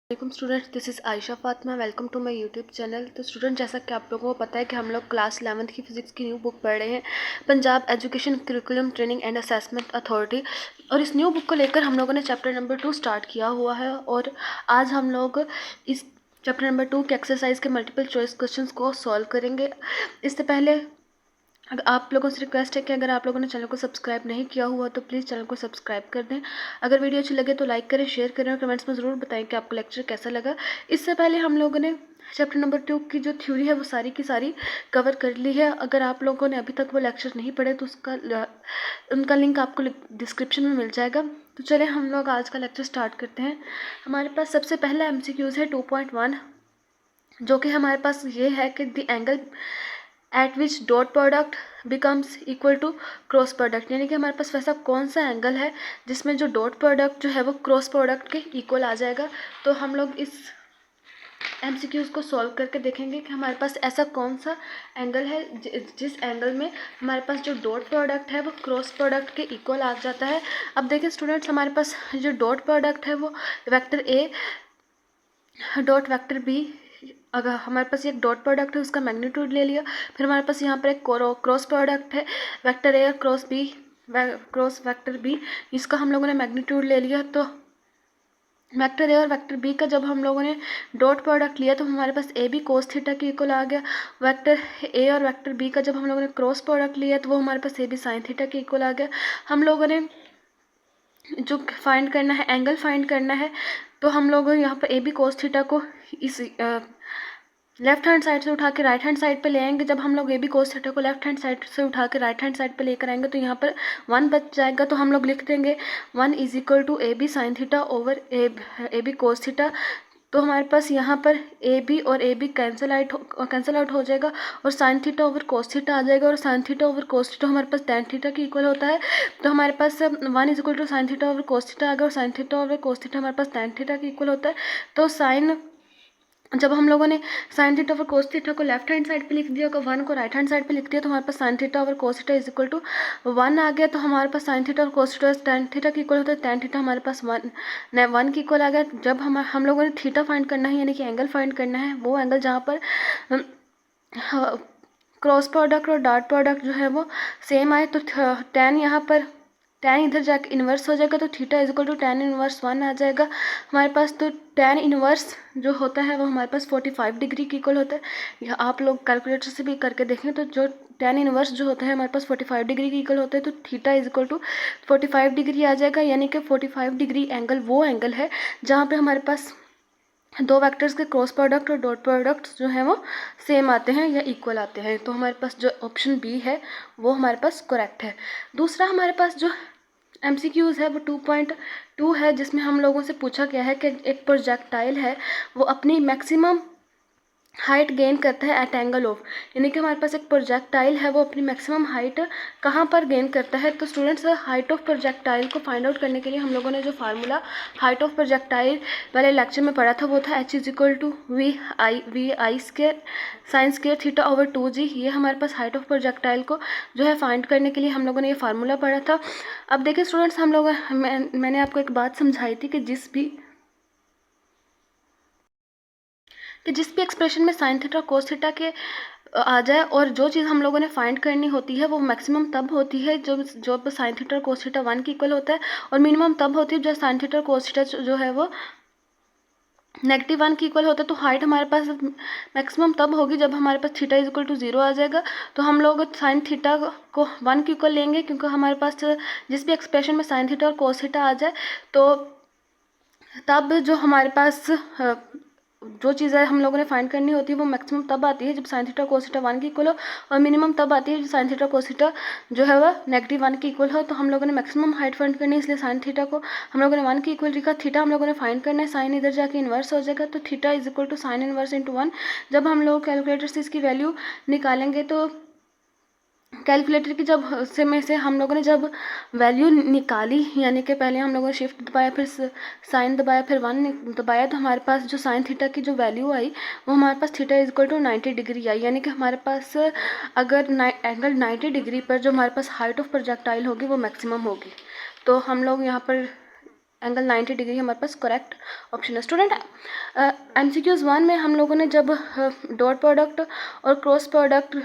Welcome students, this is Ayesha Fatima. Welcome to my YouTube channel. तो student, जैसा कि आप लोगों को पता है कि हम लोग क्लास 11th की फिजिक्स की न्यू बुक पढ़ रहे हैं, Punjab education curriculum training and assessment authority. और इस न्यू बुक को लेकर हम लोगों ने चैप्टर नंबर 2 स्टार्ट किया हुआ है। और आज हम लोग इस चैप्टर नंबर 2 के एक्सरसाइज के मल्टीपल चॉइस क्वेश्चंस को सॉल्व करेंगे। इससे पहले अगर आप लोगों से रिक्वेस्ट है कि अगर आप लोगों ने चैनल को सब्सक्राइब नहीं किया हुआ तो प्लीज़ चैनल को सब्सक्राइब कर दें। अगर वीडियो अच्छी लगे तो लाइक करें, शेयर करें और कमेंट्स में ज़रूर बताएं कि आपको लेक्चर कैसा लगा। इससे पहले हम लोगों ने चैप्टर नंबर 2 की जो थ्योरी है वो सारी की सारी कवर कर ली है। अगर आप लोगों ने अभी तक वो लेक्चर नहीं पढ़े तो उनका लिंक आपको डिस्क्रिप्शन में मिल जाएगा। तो चले हम लोग आज का लेक्चर स्टार्ट करते हैं। हमारे पास सबसे पहला MCQs है 2.1, जो कि हमारे पास ये है कि the angle at which dot product becomes equal to cross product, यानी कि हमारे पास वैसा कौन सा एंगल है जिसमें जो डॉट प्रोडक्ट जो है वो क्रॉस प्रोडक्ट के इक्वल आ जाएगा। तो हम लोग इस MCQs को सॉल्व करके देखेंगे कि हमारे पास ऐसा कौन सा एंगल है जिस एंगल में हमारे पास जो डॉट प्रोडक्ट है वो क्रॉस प्रोडक्ट के इक्वल आ जाता है। अब देखिए स्टूडेंट्स, हमारे पास जो डॉट प्रोडक्ट है वो vector A dot vector B, अगर हमारे पास एक डॉट प्रोडक्ट है उसका मैग्नीट्यूड ले लिया। फिर हमारे पास यहाँ पर एक क्रॉस प्रोडक्ट है वेक्टर ए और क्रॉस वेक्टर बी, इसका हम लोगों ने मैग्नीट्यूड ले लिया। तो वेक्टर ए और वेक्टर बी का जब हम लोगों ने डॉट प्रोडक्ट लिया तो हमारे पास ए बी कोस थीटा के इक्वल आ गया। वेक्टर ए और वेक्टर बी का जब हम लोगों ने क्रॉस प्रोडक्ट लिया तो वो हमारे पास ए बी साइन थीटा के इक्वल आ गया। हम लोगों ने जो फाइंड करना है, एंगल फाइंड करना है, तो हम लोग यहाँ पर ए बी कोस थीटा को इस लेफ्ट हैंड साइड से उठा के राइट हैंड साइड पे ले आएंगे। जब हम लोग ए बी कोस थीटा को लेफ्ट हैंड साइड से उठा के राइट हैंड साइड पे लेकर आएंगे तो यहाँ पर 1 बच जाएगा। तो हम लोग लिख देंगे 1 is equal to A B sine theta over A B cos theta. तो हमारे पास यहाँ पर ए बी और ए बी कैंसिल आउट हो जाएगा और sine theta over cos theta आ जाएगा। और sine theta over cos theta हमारे पास टेन थीटा के इक्वल होता है। तो हमारे पास 1 is equal to sine theta over cos theta आ गया और sine theta over cos theta हमारे पास टेन थीटा के इक्वल होता है। तो जब हम लोगों ने sine theta over cos theta को लेफ्ट हैंड साइड पे लिख दिया, को 1 को राइट हैंड साइड पे लिख दिया, तो हमारे पास sine theta over cos theta is equal to 1 आ गया। तो हमारे पास साइन थीटा और कोस थीटा टेन थीटा के इक्वल होता है। टेन थीटा हमारे पास 1 के इक्वल आ गया। जब हम लोगों ने थीटा फाइंड करना है, यानी कि एंगल फाइंड करना है, वो एंगल जहाँ पर क्रॉस प्रोडक्ट और डॉट प्रोडक्ट जो है वो सेम आए, तो टेन यहाँ पर टेन इधर जाके इन्वर्स हो जाएगा। तो theta is equal to tan inverse 1 आ जाएगा हमारे पास। तो टेन इन्वर्स जो होता है वो हमारे पास 45 डिग्री की इक्वल होता है। यह आप लोग कैलकुलेटर से भी करके देखें तो जो टेन इन्वर्स जो होता है हमारे पास 45 डिग्री की इक्वल होता है। तो theta is equal to 45 degree आ जाएगा, यानी कि 45 डिग्री एंगल वो एंगल है जहाँ पे हमारे पास दो वेक्टर्स के क्रॉस प्रोडक्ट और डॉट प्रोडक्ट जो है वो सेम आते हैं या इक्वल आते हैं। तो हमारे पास जो ऑप्शन बी है वो हमारे पास करेक्ट है। दूसरा हमारे पास जो MCQs है वो 2.2 है, जिसमें हम लोगों से पूछा गया है कि एक प्रोजेक्टाइल है वो अपनी मैक्सिमम हाइट गेन करता है एट एंगल ऑफ, यानी कि हमारे पास एक प्रोजेक्टाइल है वो अपनी मैक्सिमम हाइट कहाँ पर गेन करता है। तो स्टूडेंट्स, हाइट ऑफ प्रोजेक्टाइल को फाइंड आउट करने के लिए हम लोगों ने जो फार्मूला हाइट ऑफ प्रोजेक्टाइल वाले लेक्चर में पढ़ा था वो था h is equal to V I square sine square theta over 2g। ये हमारे पास हाइट ऑफ प्रोजेक्टाइल को जो है फाइंड करने के लिए हम लोगों ने ये फार्मूला पढ़ा था। अब देखिए स्टूडेंट्स, मैंने आपको एक बात समझाई थी कि जिस भी एक्सप्रेशन में साइन थीटा कोस थीटा के आ जाए और जो चीज़ हम लोगों ने फाइंड करनी होती है वो मैक्सिमम तब होती है जब साइन थीटा कोस थीटा 1 के इक्वल होता है, और मिनिमम तब होती है जब साइन थीटा कोस थीटा जो है वो -1 के इक्वल होता है। तो हाइट हमारे पास मैक्सिमम तब होगी जब हमारे पास थीटा इज इक्वल टू 0 आ जाएगा। तो हम लोग साइन थीटा को 1 के इक्वल लेंगे, क्योंकि हमारे पास जिस भी एक्सप्रेशन में साइन थीटा और कोस थीटा आ जाए तो तब जो हमारे पास जो चीज़ें हम लोगों ने फाइंड करनी होती है वो मैक्सिमम तब आती है जब साइन थीटा कोस थीटा 1 के इक्वल हो, और मिनिमम तब आती है जब साइन थीटा कोस थीटा जो है वह -1 के इक्वल हो। तो हम लोगों ने मैक्सिमम हाइट फाइंड करनी है, इसलिए साइन थीटा को हम लोगों ने 1 के इक्वल लिखा। थीटा हम लोगों ने फाइंड करना है, साइन इधर जाके इन्वर्स हो जाएगा। तो theta is equal to sine inverse into 1। जब हम लोग कैलकुलेटर से इसकी वैल्यू निकालेंगे तो कैलकुलेटर की से हम लोगों ने जब वैल्यू निकाली, यानी कि पहले हम लोगों ने शिफ्ट दबाया, फिर साइन दबाया, फिर 1 दबाया, तो हमारे पास जो साइन थीटा की जो वैल्यू आई वो हमारे पास theta is equal to 90 degree आई। यानी कि हमारे पास अगर एंगल 90 डिग्री पर जो हमारे पास हाइट ऑफ प्रोजेक्टाइल होगी वो मैक्सिमम होगी। तो हम लोग यहाँ पर एंगल 90 डिग्री हमारे पास करेक्ट ऑप्शन है। स्टूडेंट MCQs 1 में हम लोगों ने जब डॉट प्रोडक्ट और क्रॉस प्रोडक्ट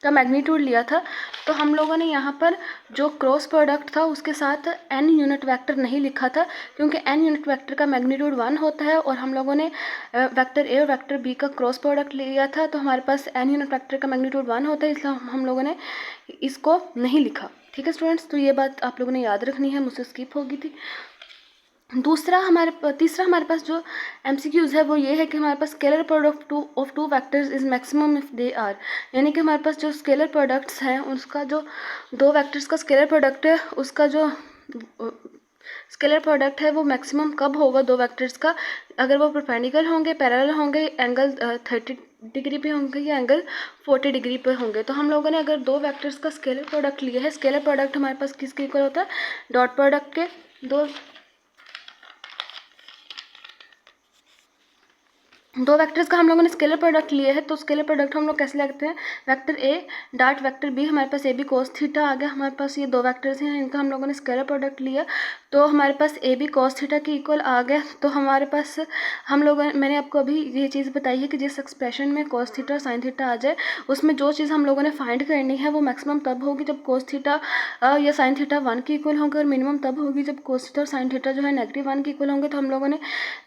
का मैग्नीट्यूड लिया था तो हम लोगों ने यहाँ पर जो क्रॉस प्रोडक्ट था उसके साथ n यूनिट वेक्टर नहीं लिखा था, क्योंकि n यूनिट वेक्टर का मैग्नीट्यूड 1 होता है और हम लोगों ने वेक्टर a और वेक्टर b का क्रॉस प्रोडक्ट लिया था, तो हमारे पास n यूनिट वेक्टर का मैग्नीट्यूड 1 होता है, इसलिए हम लोगों ने इसको नहीं लिखा। ठीक है स्टूडेंट्स, तो ये बात आप लोगों ने याद रखनी है, मुझसे स्किप होगी थी। तीसरा हमारे पास जो MCQs है वो ये है कि हमारे पास scalar product of two vectors is maximum if they are, यानी कि हमारे पास जो स्केलर प्रोडक्ट्स हैं उसका जो दो वेक्टर्स का स्केलर प्रोडक्ट है उसका जो स्केलर प्रोडक्ट है वो मैक्सिमम कब होगा दो वेक्टर्स का, अगर वो परपेंडिकुलर होंगे, पैरेलल होंगे, एंगल 30 डिग्री पे होंगे या एंगल 40 डिग्री पे होंगे। तो हम लोगों ने अगर दो वेक्टर्स का स्केलर प्रोडक्ट लिया है, स्केलर प्रोडक्ट हमारे पास किसके इक्वल होता है, डॉट प्रोडक्ट के। दो वेक्टर्स का हम लोगों ने स्केलर प्रोडक्ट लिया है, तो स्केलर प्रोडक्ट हम लोग कैसे लिखते हैं, vector A dot vector B, हमारे पास ए बी कोस थीटा आ गया। हमारे पास ये दो वेक्टर्स हैं, इनका हम लोगों ने स्केलर प्रोडक्ट लिया तो हमारे पास ए बी कोस थीटा के इक्वल आ गया। तो हमारे पास मैंने आपको अभी ये चीज़ बताई है कि जिस एक्सप्रेशन में कोस थीटा साइन थीटा आ जाए उसमें जो चीज़ हम लोगों ने फाइंड करनी है वो मैक्सिमम तब होगी जब कोस थीटा या साइन थीटा 1 के इक्वल होंगे, और मिनिमम तब होगी जब कोस थीटा और साइन थीटा जो है -1 के इक्वल होंगे। तो हम लोगों ने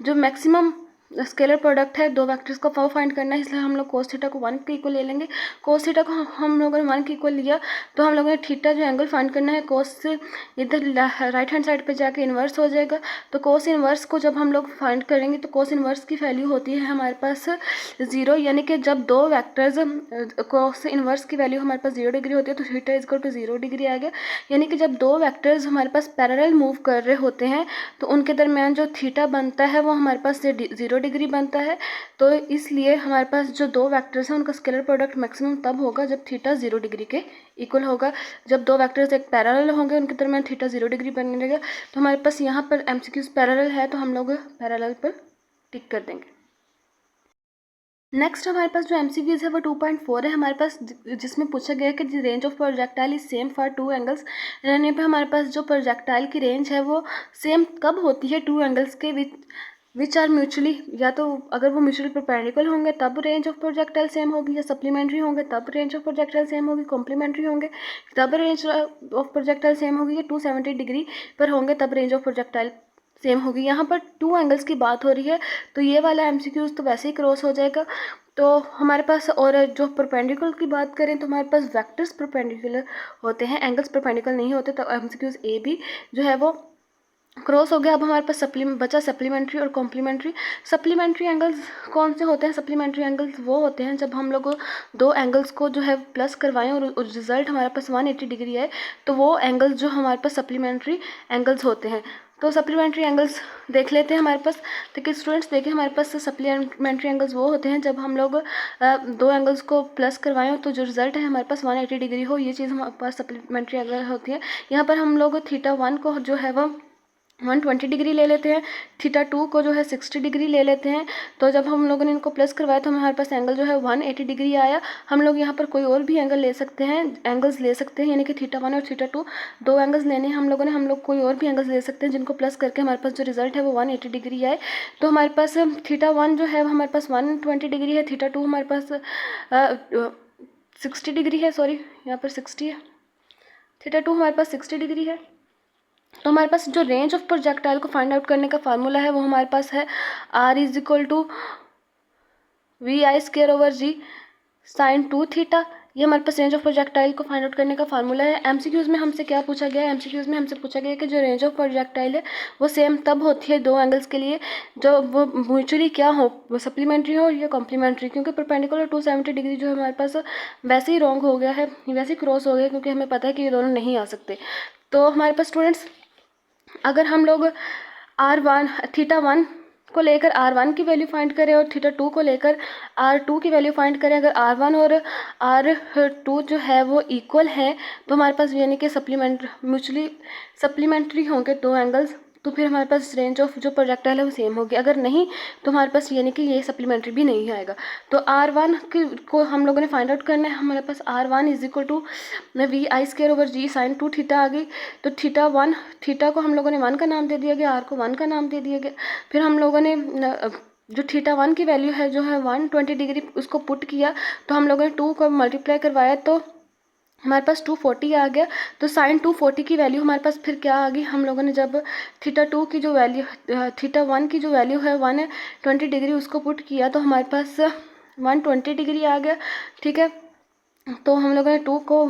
जो मैक्सिमम स्केलर प्रोडक्ट है दो वेक्टर्स का वो फाइंड करना है, इसलिए हम लोग कोस थीटा को 1 के इक्वल ले लेंगे। कोस थीटा को हम लोगों ने 1 के इक्वल लिया तो हम लोगों ने थीटा जो एंगल फाइंड करना है कोस से इधर राइट हैंड साइड पे जाके इन्वर्स हो जाएगा। तो कोस इन्वर्स को जब हम लोग फाइंड करेंगे तो कोस इन्वर्स की वैल्यू होती है हमारे पास 0, यानी कि जब दो वेक्टर्स कोस इन्वर्स की वैल्यू हमारे पास 0 डिग्री होती है तो theta is equal to 0 degree आ गया। यानी कि जब दो वेक्टर्स हमारे पास पैरेलल मूव कर रहे होते हैं तो उनके दरमियान जो थीटा बनता है वो हमारे पास 0 डिग्री बनता है। तो इसलिए हमारे पास जो दो वेक्टर्स हैं उनका स्केलर प्रोडक्ट मैक्सिमम तब होगा जब थीटा 0 डिग्री के इक्वल होगा। जब दो वेक्टर्स एक पैरेलल होंगे उनके दरमियान थीटा 0 डिग्री बनने लगेगा। तो हमारे पास यहाँ पर MCQs पैरेलल है तो हम लोग पैरेलल पर टिक कर देंगे। नेक्स्ट हमारे पास जो MCQs है वो 2.4 है हमारे पास, जिसमें पूछा गया है कि range of projectile is same for two angles, यानी पे हमारे पास जो प्रोजेक्टाइल की रेंज है वो सेम कब होती है टू एंगल्स के विच आर म्यूचुअली, या तो अगर वो म्यूचुअली परपेंडिकुलर होंगे तब रेंज ऑफ प्रोजेक्टाइल सेम होगी, या सप्लीमेंट्री होंगे तब रेंज ऑफ प्रोजेक्टाइल सेम होगी, कॉम्प्लीमेंट्री होंगे तब रेंज ऑफ प्रोजेक्टाइल सेम होगी, या 270 डिग्री पर होंगे तब रेंज ऑफ प्रोजेक्टाइल सेम होगी। यहाँ पर टू एंगल्स की बात हो रही है तो ये वाला MCQs तो वैसे ही क्रॉस हो जाएगा। तो हमारे पास, और जो परपेंडिकुलर की बात करें तो हमारे पास वेक्टर्स परपेंडिकुलर होते हैं, एंगल्स परपेंडिकुलर नहीं होते, तो MCQs ए बी जो है वो क्रॉस हो गया। अब हमारे पास बचा सप्लीमेंट्री और कॉम्प्लीमेंट्री। सप्लीमेंट्री एंगल्स कौन से होते हैं, सप्लीमेंट्री एंगल्स वो होते हैं जब हम लोग दो एंगल्स को जो है प्लस करवाएं और रिजल्ट हमारे पास 180 डिग्री है, तो वो एंगल्स जो हमारे पास सप्लीमेंट्री एंगल्स होते हैं। तो सप्लीमेंट्री एंगल्स देख लेते हैं हमारे पास। देखिए स्टूडेंट्स, देखिए हमारे पास सप्लीमेंट्री एंगल्स वो होते हैं जब हम लोग दो एंगल्स को प्लस करवाएं तो जो रिजल्ट है हमारे पास 180 डिग्री हो, ये चीज़ हमारे पास सप्लीमेंट्री एंगल होती है। यहाँ पर हम लोग थीटा 1 को जो है वो 120 डिग्री ले लेते हैं, थीटा 2 को जो है 60 डिग्री ले लेते हैं। तो जब हम लोगों ने इनको प्लस करवाया तो हमारे पास एंगल जो है 180 डिग्री आया। हम लोग यहाँ पर कोई और भी एंगल ले सकते हैं, एंगल्स ले सकते हैं, यानी कि थीटा 1 और थीटा 2 दो एंगल्स लेने हैं हम लोगों ने। हम लोग कोई और भी एंगल्स ले सकते हैं जिनको प्लस करके हमारे पास जो रिजल्ट है वो 180 डिग्री आए। तो हमारे पास थीटा 1 जो है हमारे पास 120 डिग्री है, थीटा 2 हमारे पास 60 डिग्री है, सॉरी यहाँ पर 60 है, थीटा 2 हमारे पास 60 डिग्री है। तो हमारे पास जो रेंज ऑफ प्रोजेक्टाइल को फाइंड आउट करने का फार्मूला है वो हमारे पास है R is equal to VI² sin 2 theta. ये हमारे पास रेंज ऑफ प्रोजेक्टाइल को फाइंड आउट करने का फार्मूला है। MCQs में हमसे क्या पूछा गया है, MCQs में हमसे पूछा गया है कि जो रेंज ऑफ प्रोजेक्टाइल है वो सेम तब होती है दो एंगल्स के लिए जो वो म्यूचुअली क्या हो, वो सप्लीमेंट्री हो या कॉम्प्लीमेंट्री, क्योंकि परपेंडिकुलर 270 डिग्री जो है हमारे पास वैसे ही रॉन्ग हो गया है, वैसे ही क्रॉस हो गया, क्योंकि हमें पता है कि ये दोनों नहीं आ सकते। तो हमारे पास स्टूडेंट्स, अगर हम लोग थीटा 1 को लेकर R1 की वैल्यू फाइंड करें और थीटा 2 को लेकर R2 की वैल्यू फाइंड करें, अगर R1 और R2 जो है वो इक्वल है तो हमारे पास यानी कि म्यूचुअली सप्लीमेंट्री होंगे दो एंगल्स, तो फिर हमारे पास रेंज ऑफ जो प्रोजेक्टाइल है वो सेम होगी। अगर नहीं तो हमारे पास यानी कि ये सप्लीमेंट्री भी नहीं आएगा। तो R1 को हम लोगों ने फाइंड आउट करना है। हमारे पास R1 is equal to VI² sin 2 theta आ गई। तो थीटा को हम लोगों ने 1 का नाम दे दिया गया, R को 1 का नाम दे दिया गया। फिर हम लोगों ने जो θ1 की वैल्यू है जो है 120 डिग्री उसको पुट किया, तो हम लोगों ने 2 को मल्टीप्लाई करवाया तो हमारे पास 240 आ गया। तो sin 240 की वैल्यू हमारे पास फिर क्या आ गई, हम लोगों ने जब θ2 की जो वैल्यू θ1 की जो वैल्यू है 120 डिग्री उसको पुट किया तो हमारे पास 120 डिग्री आ गया। ठीक है, तो हम लोगों ने 2 को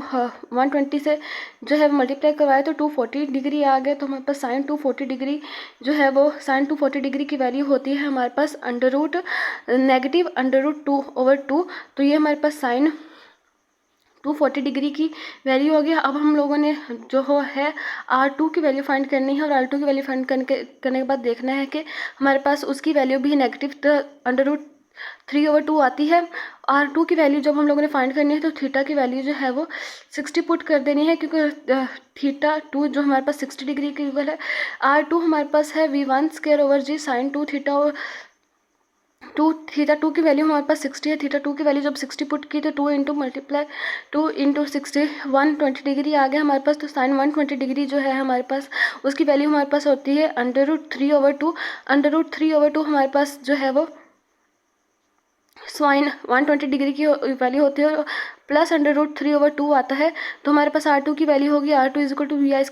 120 से जो है मल्टीप्लाई करवाया तो 240 डिग्री आ गया। तो हमारे पास sin 240 डिग्री जो है वो sin 240 डिग्री की वैल्यू होती है हमारे पास -√2/2। तो ये हमारे पास sin 240 डिग्री की वैल्यू हो गया। अब हम लोगों ने जो हो है R2 की वैल्यू फाइंड करनी है, और R2 की वैल्यू फाइंड करने के बाद देखना है कि हमारे पास उसकी वैल्यू भी -√3/2 आती है। R2 की वैल्यू जब हम लोगों ने फाइंड करनी है तो थीटा की वैल्यू जो है वो 60 पुट कर देनी है, क्योंकि θ2 जो हमारे पास 60 डिग्री की इक्वल है। R2 हमारे पास है V1² sin 2 थीटा, और θ2 की वैल्यू हमारे पास 60 है। θ2 की वैल्यू जब 60 पुट की तो 2 × 60 120 डिग्री आ गया हमारे पास। तो sin 120 डिग्री जो है हमारे पास उसकी वैल्यू हमारे पास होती है √3/2। √3/2 हमारे पास जो है वो sin 120 डिग्री की वैल्यू होती है, प्लस √3/2 आता है। तो हमारे पास R2 की वैल्यू होगी R2 is equal to VI²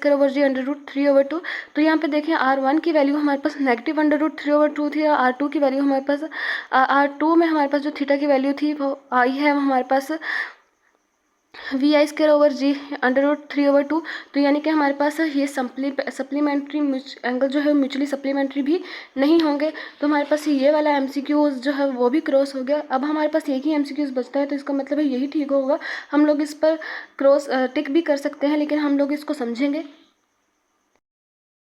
√3/2। तो यहाँ पे देखें R1 की वैल्यू हमारे पास -√3/2 थी, और R2 की वैल्यू हमारे पास R2 में हमारे पास जो थीटा की वैल्यू थी वो आई है हमारे पास VI² √3/2। तो यानी कि हमारे पास ये सप्लीमेंट्री एंगल जो है म्यूचुअली सप्लीमेंट्री भी नहीं होंगे। तो हमारे पास ये वाला MCQs जो है वो भी क्रॉस हो गया। अब हमारे पास एक ही MCQs बचता है, तो इसका मतलब है यही ठीक होगा। हम लोग इस पर क्रॉस टिक भी कर सकते हैं, लेकिन हम लोग इसको समझेंगे।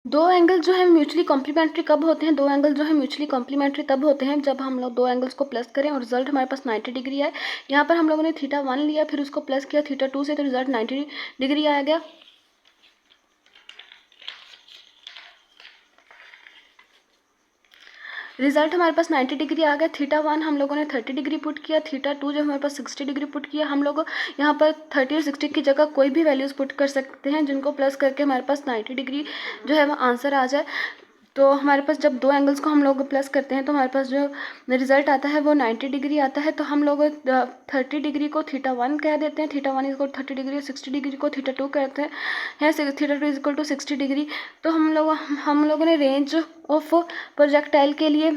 दो एंगल जो है म्यूचुअली कॉम्प्लीमेंट्री कब होते हैं? दो एंगल जो है म्यूचुअली कॉम्प्लीमेंट्री तब होते हैं जब हम लोग दो एंगल्स को प्लस करें और रिजल्ट हमारे पास 90 डिग्री आए। यहाँ पर हम लोगों ने θ1 लिया, फिर उसको प्लस किया θ2 से, तो रिजल्ट 90 डिग्री आ गया। रिजल्ट हमारे पास 90 डिग्री आ गया। θ1 हम लोगों ने 30 डिग्री पुट किया, θ2 जो हमारे पास 60 डिग्री पुट किया। हम लोग यहाँ पर 30 और 60 की जगह कोई भी वैल्यूज़ पुट कर सकते हैं जिनको प्लस करके हमारे पास 90 डिग्री जो है वो आंसर आ जाए। तो हमारे पास जब दो एंगल्स को हम लोग प्लस करते हैं तो हमारे पास जो रिजल्ट आता है वो 90 डिग्री आता है। तो हम लोग 30 डिग्री को θ1 कह देते हैं, θ1 is equal to 30 degree, 60 degree को θ2 कहते हैं, θ2 इज इक्वल टू 60 डिग्री। तो हम लोगों ने रेंज ऑफ प्रोजेक्टाइल के लिए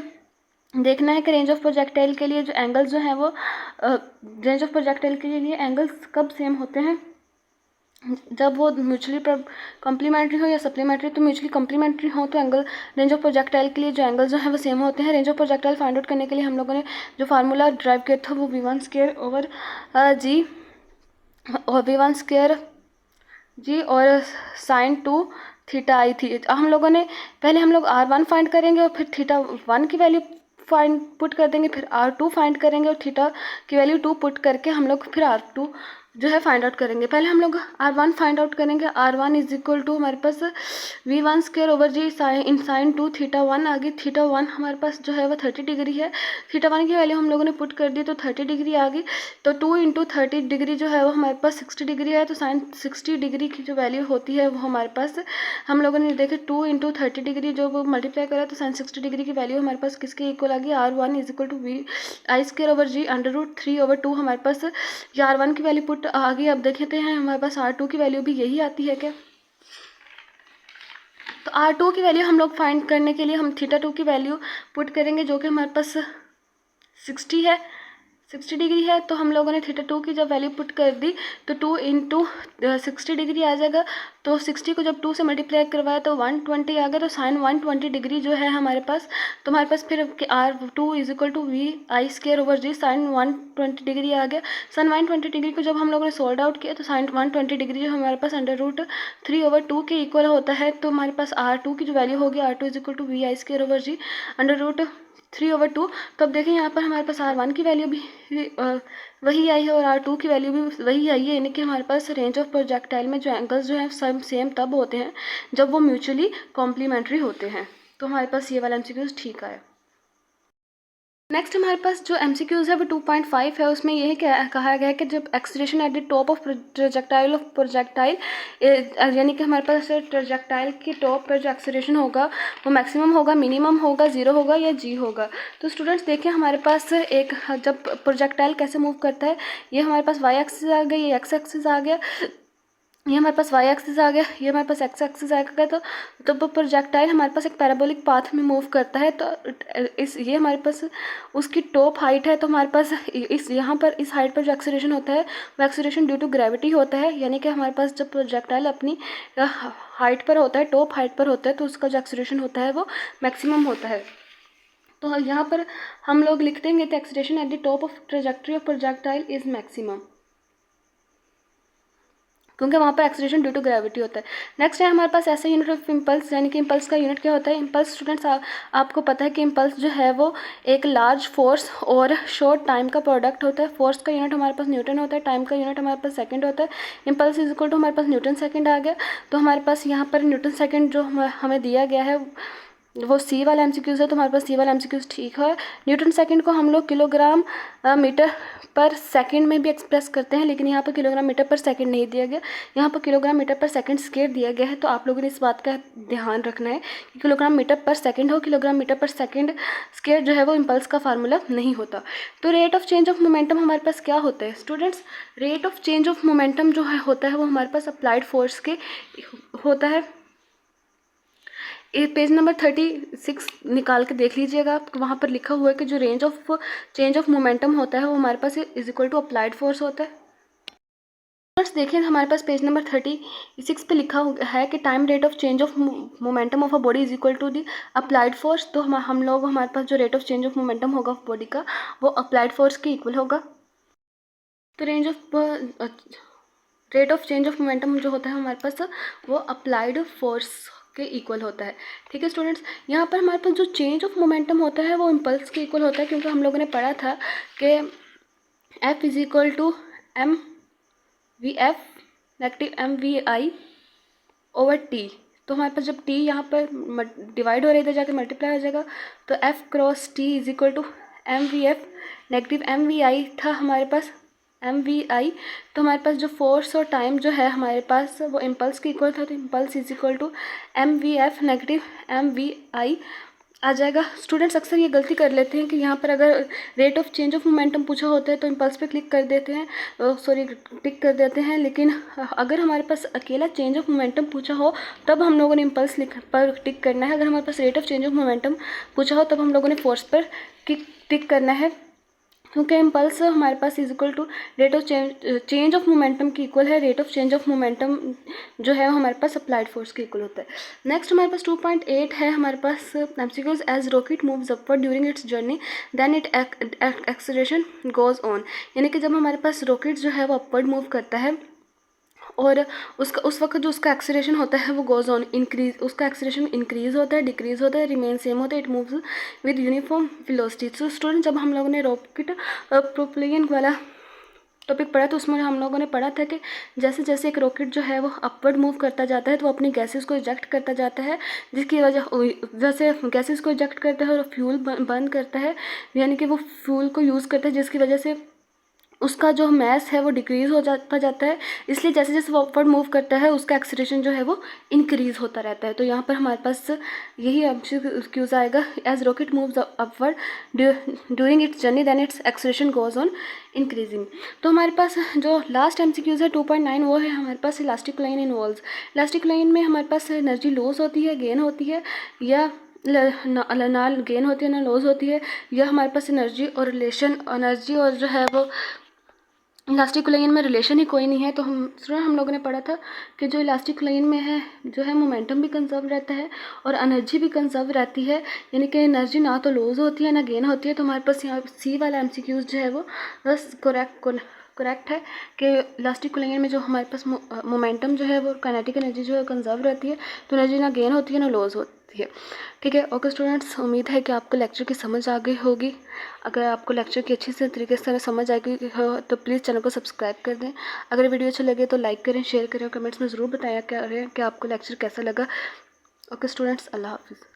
देखना है कि रेंज ऑफ प्रोजेक्टाइल के लिए जो एंगल्स जो हैं वो रेंज ऑफ प्रोजेक्टाइल के लिए एंगल्स कब सेम होते हैं, जब वो म्यूचुअली कॉम्प्लीमेंट्री हो या सप्लीमेंट्री। तो म्यूचुअली कॉम्प्लीमेंट्री हो तो एंगल रेंज ऑफ प्रोजेक्टाइल के लिए जो एंगल जो है वो सेम होते हैं। Range of projectile find out करने के लिए हम लोगों ने जो फार्मूला ड्राइव किया था वो V1² और sin 2 थीटा आई थी। हम लोगों ने पहले हम लोग R1 फाइंड करेंगे और फिर θ1 की वैल्यू पुट कर देंगे, फिर R2 फाइंड करेंगे और थीटा की वैल्यू 2 पुट करके हम लोग फिर R2 जो है फाइंड आउट करेंगे। पहले हम लोग R1 फाइंड आउट करेंगे। R1 इज इक्वल टू हमारे पास V1² sin 2 θ1 आ गई। θ1 हमारे पास जो है वो 30 डिग्री है, θ1 की वैल्यू हम लोगों ने पुट कर दी तो 30 डिग्री आ गई। तो 2 × 30 डिग्री जो है वो हमारे पास 60 डिग्री है। तो sin 60 डिग्री की जो वैल्यू होती है वो हमारे पास हम लोगों ने देखे 2 × 30 डिग्री जो वो मल्टीप्लाई करा तो sin 60 डिग्री की वैल्यू हमारे पास किसके इक्वल आ गई, R1 is equal to VI² √3/2 हमारे पास R1 की वैल्यू पुट आ गई। अब देखते हैं हमारे पास R2 की वैल्यू भी यही आती है क्या। तो R2 की वैल्यू हम लोग फाइंड करने के लिए हम θ2 की वैल्यू पुट करेंगे जो कि हमारे पास 60 है, 60 डिग्री है। तो हम लोगों ने θ2 की जब वैल्यू पुट कर दी तो 2 × 60 डिग्री आ जाएगा। तो 60 को जब 2 से मल्टीप्लाई करवाया तो 120 आ गया। तो sin 120 डिग्री जो है हमारे पास, तो हमारे पास फिर R2 is equal to VI² sin 120 degree आ गया। sin 120 डिग्री को जब हम लोगों ने सोल्ड आउट किया तो sin 120 डिग्री जो हमारे पास √3/2 के इक्वल होता है। तो हमारे पास R2 की जो वैल्यू होगी R2 is equal to VI² 3/2। तो अब देखें यहाँ पर हमारे पास R1 की वैल्यू भी वही आई है और R2 की वैल्यू भी वही आई है, यानी कि हमारे पास रेंज ऑफ प्रोजेक्टाइल में जो एंगल्स जो हैं सेम तब होते हैं जब वो म्यूचुअली कॉम्प्लीमेंट्री होते हैं। तो हमारे पास ये वाला MCQ ठीक आया। नेक्स्ट हमारे पास जो MCQs है वो 2.5 है। उसमें यही कहा गया है कि जब acceleration at the top of projectile यानी कि हमारे पास प्रोजेक्टाइल के टॉप पर जो एक्सलेरेशन होगा वो मैक्सिमम होगा, मिनिमम होगा, जीरो होगा या जी होगा। तो स्टूडेंट्स देखिए हमारे पास एक जब प्रोजेक्टाइल कैसे मूव करता है, ये हमारे पास वाई एक्सिस आ गया, ये एक्स एक्सिस आ गया, ये हमारे पास वाई एक्सिस आ गया, ये हमारे पास एक्स एक्सिस आ गया। तो वो प्रोजेक्टाइल हमारे पास एक पैराबोलिक पाथ में मूव करता है। तो ये हमारे पास उसकी टॉप हाइट है। तो हमारे पास यहाँ पर इस हाइट पर जो एक्सीलरेशन होता है वो एक्सीलरेशन ड्यू टू ग्रेविटी होता है, यानी कि हमारे पास जब प्रोजेक्टाइल अपनी हाइट पर होता है, टॉप हाइट पर होता है, तो उसका जो एक्सीलरेशन होता है वो मैक्सिमम होता है। तो यहाँ पर हम लोग लिख देंगे कि acceleration at the top of trajectory of projectile is maximum, क्योंकि वहाँ पर एक्सीलरेशन ड्यू टू ग्रेविटी होता है। नेक्स्ट है हमारे पास ऐसा यूनिट ऑफ इम्पल्स, यानी कि इम्पल्स का यूनिट क्या होता है। इम्पल्स स्टूडेंट्स आपको पता है कि इम्पल्स जो है वो एक लार्ज फोर्स और शॉर्ट टाइम का प्रोडक्ट होता है। फोर्स का यूनिट हमारे पास न्यूटन होता है, टाइम का यूनिट हमारे पास सेकंड होता है। इम्पल्स इज इक्वल टू हमारे पास न्यूटन सेकंड आ गया। तो हमारे पास यहाँ पर न्यूटन सेकंड जो हमें दिया गया है वो सी वाला MCQs है। तो हमारे पास सी वाला MCQs ठीक है। न्यूटन सेकंड को हम लोग किलोग्राम मीटर पर सेकंड में भी एक्सप्रेस करते हैं, लेकिन यहाँ पर किलोग्राम मीटर पर सेकंड नहीं दिया गया, यहाँ पर किलोग्राम मीटर पर सेकंड स्क्वायर दिया गया है। तो आप लोगों ने इस बात का ध्यान रखना है कि किलोग्राम मीटर पर सेकंड हो, किलोग्राम मीटर पर सेकंड स्क्वायर जो है वो इम्पल्स का फार्मूला नहीं होता। तो rate of change of momentum हमारे पास क्या होता है students. Rate of change of momentum जो है होता है वो हमारे पास अप्लाइड फोर्स के होता है। पेज नंबर 36 निकाल के देख लीजिएगा, वहाँ पर लिखा हुआ है कि जो range of change of momentum होता है वो हमारे पास is equal to applied force होता है। फ्रेंड्स देखिए हमारे पास पेज नंबर 36 पे लिखा है कि time rate of change of momentum of a body is equal to the applied force. तो हम लोग हमारे पास जो rate of change of momentum होगा बॉडी का वो अप्लाइड फोर्स के इक्वल होगा। तो rate of change of momentum जो होता है हमारे पास वो अप्लाइड फोर्स के इक्वल होता है। ठीक है स्टूडेंट्स, यहाँ पर हमारे पास जो चेंज ऑफ मोमेंटम होता है वो इम्पल्स के इक्वल होता है, क्योंकि हम लोगों ने पढ़ा था कि F is equal to mvf negative mvi over t। तो हमारे पास जब t यहाँ पर डिवाइड हो रहा है, इधर जाके मल्टीप्लाई हो जाएगा, तो F cross t is equal to mvf negative mvi था हमारे पास mvi। तो हमारे पास जो फोर्स और टाइम जो है हमारे पास वो इम्पल्स के इक्वल था, तो impulse is equal to mvf negative mvi आ जाएगा। स्टूडेंट्स अक्सर ये गलती कर लेते हैं कि यहाँ पर अगर rate of change of momentum पूछा होता है तो इम्पल्स पे क्लिक कर देते हैं, टिक कर देते हैं, लेकिन अगर हमारे पास अकेला चेंज ऑफ मोमेंटम पूछा हो तब हम लोगों ने इम्पल्स पर टिक करना है। अगर हमारे पास rate of change of momentum पूछा हो तब हम लोगों ने फोर्स पर टिक करना है, क्योंकि इम्पल्स हमारे पास is equal to rate of change of momentum की इक्वल है। Rate of change of momentum जो है हमारे पास अप्लाइड फोर्स के इक्वल होता है। नेक्स्ट हमारे पास 2.8 है हमारे पास MCQs as rocket moves upward during its journey then it acceleration goes on, यानी कि जब हमारे पास रॉकेट जो है वो अपवर्ड मूव करता है और उस वक्त जो उसका एक्सीलरेशन होता है वो गोज ऑन इंक्रीज, उसका एक्सीलरेशन इंक्रीज होता है, डिक्रीज होता है, रिमेन सेम होता है, it moves with uniform velocity. So student जब हम लोगों ने रॉकेट प्रोपेलियन वाला टॉपिक पढ़ा तो उसमें हम लोगों ने पढ़ा था कि जैसे जैसे एक रॉकेट जो है वो अपवर्ड मूव करता जाता है तो वो अपनी गैसेस को इजेक्ट करता जाता है, जिसकी वजह जैसे गैसेस को इजेक्ट करता है और फ्यूल बर्न करता है, यानी कि वो फ्यूल को यूज़ करता है, जिसकी वजह से उसका जो मैस है वो डिक्रीज़ हो जाता है। इसलिए जैसे जैसे वो अपवर्ड मूव करता है उसका एक्सीलरेशन जो है वो इंक्रीज़ होता रहता है। तो यहाँ पर हमारे पास यही MCQs आएगा, as rocket moves upward during its journey then its acceleration goes on increasing. तो हमारे पास जो लास्ट MCQs है 2.9 वो है हमारे पास elastic line in walls. Elastic line में हमारे पास एनर्जी लॉस होती है, गेन होती है, या ना गेन होती है ना लॉस होती है, या हमारे पास एनर्जी और जो है वो इलास्टिक लाइन में रिलेशन ही कोई नहीं है। तो हम लोगों ने पढ़ा था कि जो इलास्टिक लाइन में है जो है मोमेंटम भी कंजर्व रहता है और एनर्जी भी कंजर्व रहती है, यानी कि एनर्जी ना तो लॉस होती है ना गेन होती है। तो हमारे पास यहाँ सी वाला MCQs जो है वो बस करेक्ट है कि इलास्टिक लाइन में जो हमारे पास मोमेंटम जो है वो काइनेटिक एनर्जी जो है कंजर्व रहती है, तो एनर्जी ना गेन होती है ना लॉस होती है। सकती है। ठीक है, ओके स्टूडेंट्स, उम्मीद है कि आपको लेक्चर की समझ आ गई होगी। अगर आपको लेक्चर की अच्छी से तरीके से समझ आ गई हो तो प्लीज़ चैनल को सब्सक्राइब कर दें। अगर वीडियो अच्छा लगे तो लाइक करें, शेयर करें और कमेंट्स में ज़रूर बताया करें कि आपको लेक्चर कैसा लगा। ओके स्टूडेंट्स, अल्लाह हाफिज़।